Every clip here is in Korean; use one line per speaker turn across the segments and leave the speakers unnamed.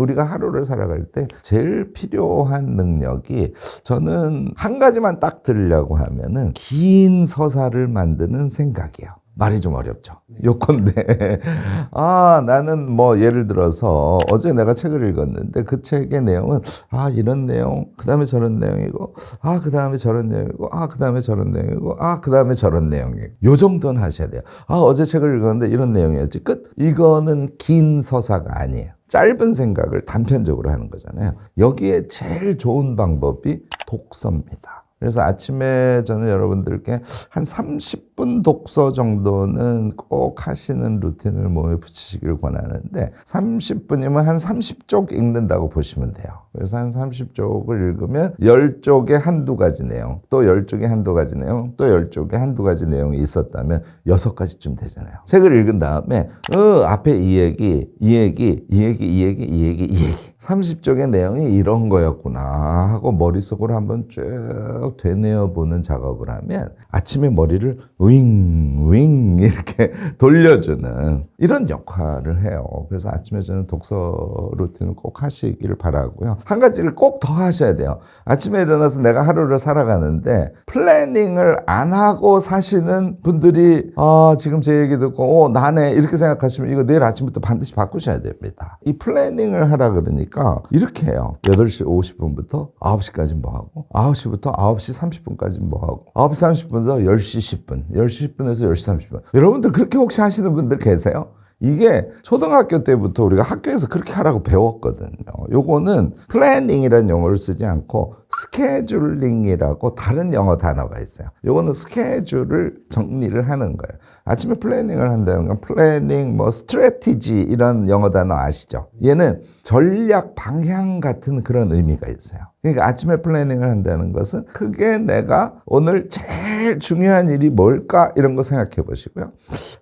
우리가 하루를 살아갈 때 제일 필요한 능력이 저는 한 가지만 딱 들으려고 하면은 긴 서사를 만드는 생각이에요. 말이 좀 어렵죠. 요건데 나는 뭐 예를 들어서 어제 내가 책을 읽었는데 그 책의 내용은 이런 내용, 그 다음에 저런 내용이고 그 다음에 저런 내용이고 그 다음에 저런 내용이고 그 다음에 저런 내용이고 요 정도는 하셔야 돼요. 어제 책을 읽었는데 이런 내용이었지 끝. 이거는 긴 서사가 아니에요. 짧은 생각을 단편적으로 하는 거잖아요. 여기에 제일 좋은 방법이 독서입니다. 그래서 아침에 저는 여러분들께 한 30분 독서 정도는 꼭 하시는 루틴을 몸에 붙이시길 권하는데 30분이면 한 30쪽 읽는다고 보시면 돼요. 그래서 한 30쪽을 읽으면 10쪽에 한두 가지 내용, 또 10쪽에 한두 가지 내용, 또 10쪽에 한두 가지 내용이 있었다면 6가지쯤 되잖아요. 책을 읽은 다음에 앞에 이 얘기, 이 얘기, 이 얘기, 이 얘기, 이 얘기, 이 얘기 30쪽의 내용이 이런 거였구나 하고 머릿속으로 한번 쭉 되뇌어보는 작업을 하면 아침에 머리를 윙 이렇게 돌려주는 이런 역할을 해요. 그래서 아침에 저는 독서 루틴을 꼭 하시기를 바라고요. 한 가지를 꼭 더 하셔야 돼요. 아침에 일어나서 내가 하루를 살아가는데 플래닝을 안 하고 사시는 분들이 지금 제 얘기 듣고 나네 이렇게 생각하시면 이거 내일 아침부터 반드시 바꾸셔야 됩니다. 이 플래닝을 하라 그러니까 이렇게 해요. 8시 50분부터 9시까지 뭐 하고 9시부터 9시 30분까지 뭐 하고 9시 30분부터 10시 10분 10시 10분에서 10시 30분 여러분들 그렇게 혹시 하시는 분들 계세요? 이게 초등학교 때부터 우리가 학교에서 그렇게 하라고 배웠거든요. 요거는 플래닝이라는 용어를 쓰지 않고 스케줄링이라고 다른 영어 단어가 있어요. 요거는 스케줄을 정리를 하는 거예요. 아침에 플래닝을 한다는 건 플래닝, 스트래티지 이런 영어 단어 아시죠? 얘는 전략, 방향 같은 그런 의미가 있어요. 그러니까 아침에 플래닝을 한다는 것은 크게 내가 오늘 제일 중요한 일이 뭘까 이런 거 생각해 보시고요.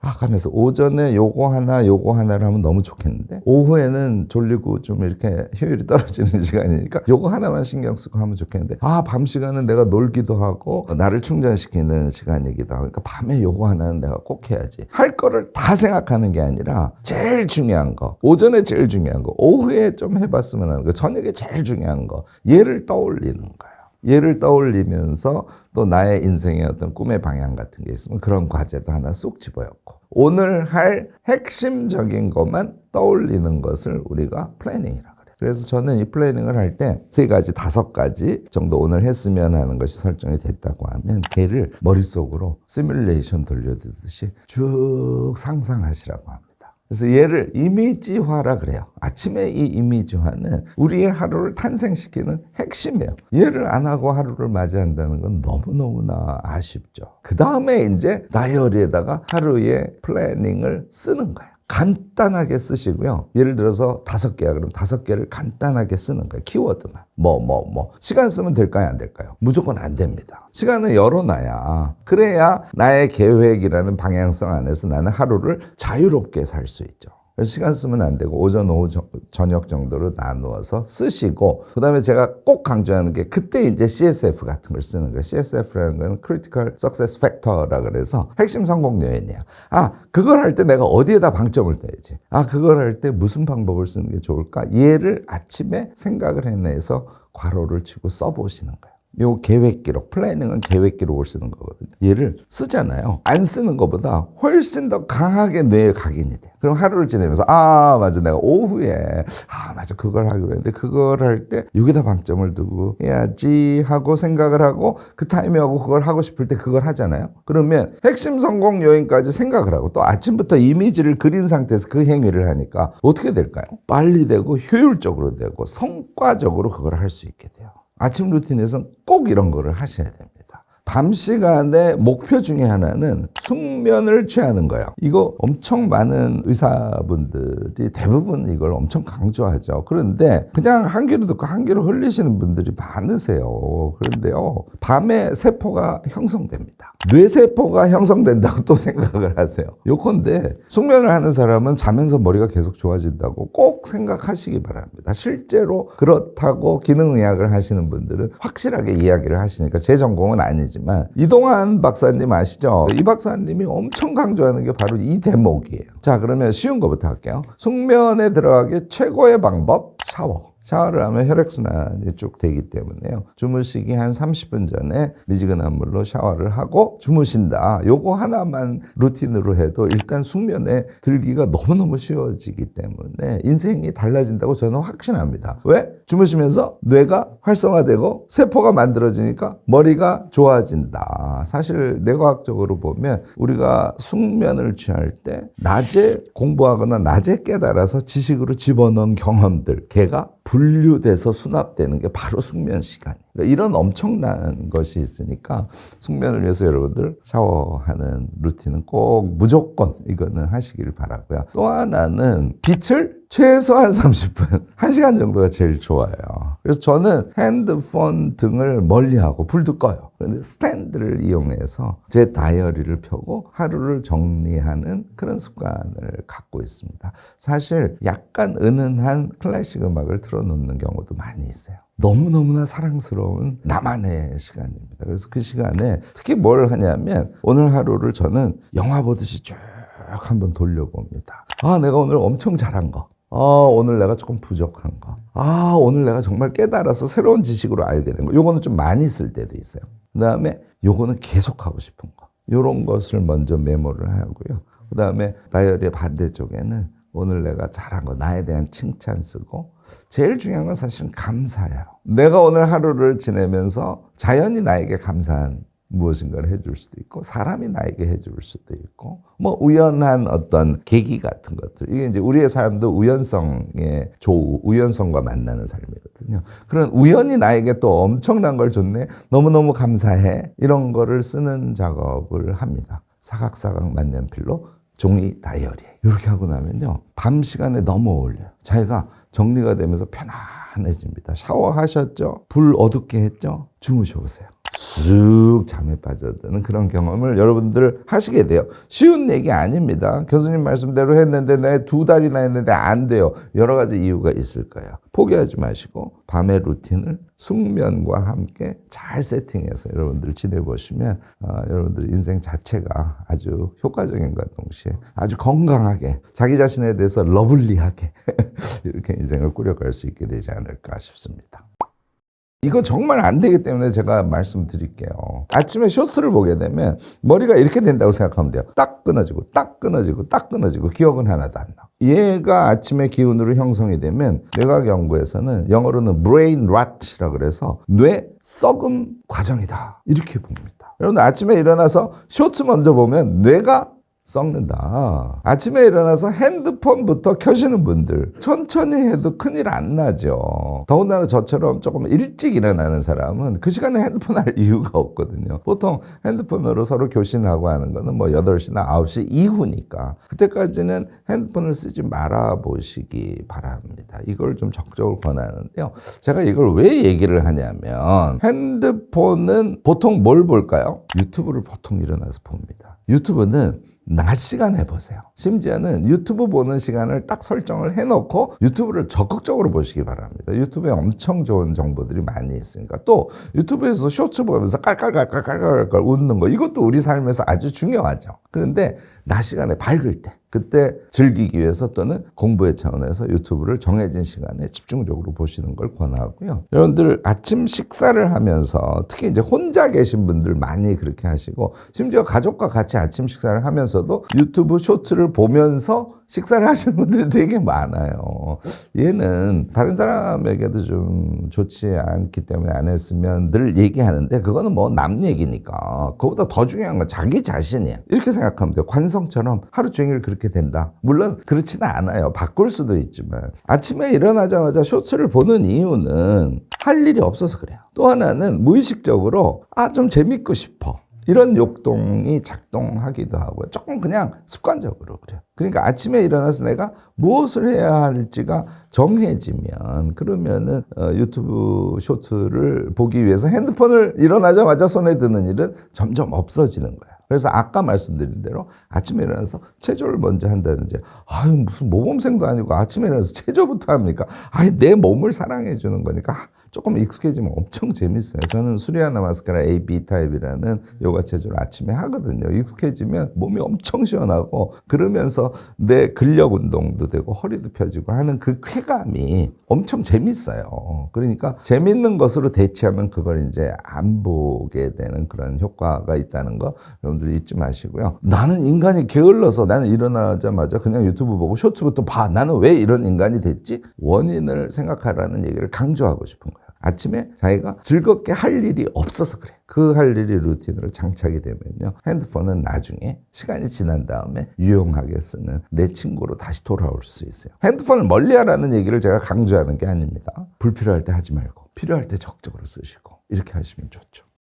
가면서 오전에 요거 하나를 하면 너무 좋겠는데 오후에는 졸리고 좀 이렇게 효율이 떨어지는 시간이니까 요거 하나만 신경 쓰고 하면 좋겠는데 밤 시간은 내가 놀기도 하고 나를 충전시키는 시간이기도 하고 그러니까 밤에 요거 하나는 내가 꼭 해야지 할 거를 다 생각하는 게 아니라 제일 중요한 거 오전에 제일 중요한 거 오후에 좀 해봤으면 하는 거 저녁에 제일 중요한 거 얘를 떠올리는 거예요. 얘를 떠올리면서 또 나의 인생의 어떤 꿈의 방향 같은 게 있으면 그런 과제도 하나 쏙 집어넣고 오늘 할 핵심적인 것만 떠올리는 것을 우리가 플래닝이라고 그래요. 그래서 저는 이 플래닝을 할 때 3가지, 5가지 정도 오늘 했으면 하는 것이 설정이 됐다고 하면 걔를 머릿속으로 시뮬레이션 돌려두듯이 쭉 상상하시라고 합니다. 그래서 얘를 이미지화라 그래요. 아침에 이 이미지화는 우리의 하루를 탄생시키는 핵심이에요. 얘를 안 하고 하루를 맞이한다는 건 너무너무나 아쉽죠. 그 다음에 이제 다이어리에다가 하루의 플래닝을 쓰는 거예요. 간단하게 쓰시고요. 예를 들어서 5개야. 그럼 5개를 간단하게 쓰는 거예요. 키워드만. 시간 쓰면 될까요? 안 될까요? 무조건 안 됩니다. 시간은 열어놔야. 그래야 나의 계획이라는 방향성 안에서 나는 하루를 자유롭게 살 수 있죠. 시간 쓰면 안 되고 오전, 오후, 저녁 정도로 나누어서 쓰시고 그다음에 제가 꼭 강조하는 게 그때 이제 CSF 같은 걸 쓰는 거예요. CSF라는 건 Critical Success Factor라 그래서 핵심 성공 요인이에요. 그걸 할 때 내가 어디에다 방점을 둬야지. 그걸 할 때 무슨 방법을 쓰는 게 좋을까? 얘를 아침에 생각을 해내서 괄호를 치고 써보시는 거예요. 요 계획 기록, 플래닝은 계획 기록을 쓰는 거거든요. 얘를 쓰잖아요. 안 쓰는 것보다 훨씬 더 강하게 뇌에 각인이 돼요. 그럼 하루를 지내면서 맞아 내가 오후에 맞아 그걸 하기로 했는데 그걸 할 때 여기다 방점을 두고 해야지 하고 생각을 하고 그 타이밍하고 그걸 하고 싶을 때 그걸 하잖아요. 그러면 핵심 성공 요인까지 생각을 하고 또 아침부터 이미지를 그린 상태에서 그 행위를 하니까 어떻게 될까요? 빨리 되고 효율적으로 되고 성과적으로 그걸 할 수 있게 돼요. 아침 루틴에서는 꼭 이런 거를 하셔야 됩니다. 밤 시간의 목표 중에 하나는 숙면을 취하는 거예요. 이거 엄청 많은 의사분들이 대부분 이걸 엄청 강조하죠. 그런데 그냥 한 귀로 듣고 한 귀로 흘리시는 분들이 많으세요. 그런데요, 밤에 세포가 형성됩니다. 뇌세포가 형성된다고 또 생각을 하세요. 요건데 숙면을 하는 사람은 자면서 머리가 계속 좋아진다고 꼭 생각하시기 바랍니다. 실제로 그렇다고 기능의학을 하시는 분들은 확실하게 이야기를 하시니까 제 전공은 아니지만 이동환 박사님 아시죠? 이 박사님이 엄청 강조하는 게 바로 이 대목이에요. 자, 그러면 쉬운 거부터 할게요. 숙면에 들어가기 최고의 방법 샤워를 하면 혈액순환이 쭉 되기 때문에요. 주무시기 한 30분 전에 미지근한 물로 샤워를 하고 주무신다. 요거 하나만 루틴으로 해도 일단 숙면에 들기가 너무너무 쉬워지기 때문에 인생이 달라진다고 저는 확신합니다. 왜? 주무시면서 뇌가 활성화되고 세포가 만들어지니까 머리가 좋아진다. 사실 뇌과학적으로 보면 우리가 숙면을 취할 때 낮에 공부하거나 낮에 깨달아서 지식으로 집어넣은 경험들, 걔가 분류돼서 수납되는 게 바로 숙면 시간이에요. 그러니까 이런 엄청난 것이 있으니까 숙면을 위해서 여러분들 샤워하는 루틴은 꼭 무조건 이거는 하시길 바라고요. 또 하나는 빛을 최소한 30분, 1시간 정도가 제일 좋아요. 그래서 저는 핸드폰 등을 멀리하고 불도 꺼요. 그런데 스탠드를 이용해서 제 다이어리를 펴고 하루를 정리하는 그런 습관을 갖고 있습니다. 사실 약간 은은한 클래식 음악을 틀어놓는 경우도 많이 있어요. 너무너무나 사랑스러운 나만의 시간입니다. 그래서 그 시간에 특히 뭘 하냐면 오늘 하루를 저는 영화 보듯이 쭉 한번 돌려봅니다. 내가 오늘 엄청 잘한 거. 오늘 내가 조금 부족한 거. 오늘 내가 정말 깨달아서 새로운 지식으로 알게 된 거. 요거는 좀 많이 쓸 때도 있어요. 그 다음에 요거는 계속 하고 싶은 거. 요런 것을 먼저 메모를 하고요. 그 다음에 다이어리의 반대쪽에는 오늘 내가 잘한 거, 나에 대한 칭찬 쓰고 제일 중요한 건 사실은 감사예요. 내가 오늘 하루를 지내면서 자연이 나에게 감사한 무엇인가를 해줄 수도 있고 사람이 나에게 해줄 수도 있고 뭐 우연한 어떤 계기 같은 것들 이게 이제 우리의 삶도 우연성의 조우 우연성과 만나는 삶이거든요. 그런 우연이 나에게 또 엄청난 걸 줬네 너무너무 감사해 이런 거를 쓰는 작업을 합니다. 사각사각 만년필로 종이 다이어리 이렇게 하고 나면요 밤 시간에 너무 어울려요. 자기가 정리가 되면서 편안해집니다. 샤워하셨죠? 불 어둡게 했죠? 주무셔보세요. 쑥 잠에 빠져드는 그런 경험을 여러분들 하시게 돼요. 쉬운 얘기 아닙니다. 교수님 말씀대로 했는데 내 2달이나 했는데 안 돼요. 여러 가지 이유가 있을 거예요. 포기하지 마시고 밤의 루틴을 숙면과 함께 잘 세팅해서 여러분들 지내보시면 여러분들 인생 자체가 아주 효과적인 것 동시에 아주 건강하게 자기 자신에 대해서 러블리하게 이렇게 인생을 꾸려갈 수 있게 되지 않을까 싶습니다. 이거 정말 안 되기 때문에 제가 말씀드릴게요. 아침에 쇼츠를 보게 되면 머리가 이렇게 된다고 생각하면 돼요. 딱 끊어지고 딱 끊어지고 딱 끊어지고 기억은 하나도 안 나. 얘가 아침에 기운으로 형성이 되면 뇌과학 연구에서는 영어로는 brain rot이라고 그래서 뇌 썩음 과정이다. 이렇게 봅니다. 여러분들 아침에 일어나서 쇼츠 먼저 보면 뇌가 썩는다. 아침에 일어나서 핸드폰부터 켜시는 분들 천천히 해도 큰일 안 나죠. 더군다나 저처럼 조금 일찍 일어나는 사람은 그 시간에 핸드폰 할 이유가 없거든요. 보통 핸드폰으로 서로 교신하고 하는 거는 뭐 8시나 9시 이후니까 그때까지는 핸드폰을 쓰지 말아 보시기 바랍니다. 이걸 좀 적극적으로 권하는데요. 제가 이걸 왜 얘기를 하냐면 핸드폰은 보통 뭘 볼까요? 유튜브를 보통 일어나서 봅니다. 유튜브는 낮 시간에 보세요. 심지어는 유튜브 보는 시간을 딱 설정을 해놓고 유튜브를 적극적으로 보시기 바랍니다. 유튜브에 엄청 좋은 정보들이 많이 있으니까 또 유튜브에서 쇼츠 보면서 깔깔깔깔깔깔 웃는 거 이것도 우리 삶에서 아주 중요하죠. 그런데 낮 시간에 밝을 때 그때 즐기기 위해서 또는 공부의 차원에서 유튜브를 정해진 시간에 집중적으로 보시는 걸 권하고요. 여러분들 아침 식사를 하면서 특히 이제 혼자 계신 분들 많이 그렇게 하시고 심지어 가족과 같이 아침 식사를 하면서도 유튜브 쇼츠를 보면서 식사를 하시는 분들이 되게 많아요. 얘는 다른 사람에게도 좀 좋지 않기 때문에 안 했으면 늘 얘기하는데 그거는 뭐 남 얘기니까 그거보다 더 중요한 건 자기 자신이야. 이렇게 생각하면 돼요. 관성처럼 하루 종일 그렇게 된다. 물론 그렇지는 않아요. 바꿀 수도 있지만 아침에 일어나자마자 쇼츠를 보는 이유는 할 일이 없어서 그래요. 또 하나는 무의식적으로 좀 재밌고 싶어. 이런 욕동이 작동하기도 하고요. 조금 그냥 습관적으로 그래요. 그러니까 아침에 일어나서 내가 무엇을 해야 할지가 정해지면 그러면은 유튜브 쇼츠를 보기 위해서 핸드폰을 일어나자마자 손에 드는 일은 점점 없어지는 거예요. 그래서 아까 말씀드린 대로 아침에 일어나서 체조를 먼저 한다든지, 아유, 무슨 모범생도 아니고 아침에 일어나서 체조부터 합니까? 아니, 내 몸을 사랑해 주는 거니까 조금 익숙해지면 엄청 재밌어요. 저는 수리아 나마스카라 A, B 타입이라는 요가 체조를 아침에 하거든요. 익숙해지면 몸이 엄청 시원하고, 그러면서 내 근력 운동도 되고 허리도 펴지고 하는 그 쾌감이 엄청 재밌어요. 그러니까 재밌는 것으로 대체하면 그걸 이제 안 보게 되는 그런 효과가 있다는 거 여러분들 잊지 마시고요. 나는 인간이 게을러서 나는 일어나자마자 그냥 유튜브 보고 쇼츠부터 봐. 나는 왜 이런 인간이 됐지? 원인을 생각하라는 얘기를 강조하고 싶은 거예요. 아침에 자기가 즐겁게 할 일이 없어서 그래. 그 할 일이 루틴으로 장착이 되면요, 핸드폰은 나중에 시간이 지난 다음에 유용하게 쓰는 내 친구로 다시 돌아올 수 있어요. 핸드폰을 멀리하라는 얘기를 제가 강조하는 게 아닙니다. 불필요할 때 하지 말고 필요할 때 적극적으로 쓰시고 이렇게 하시면 좋죠.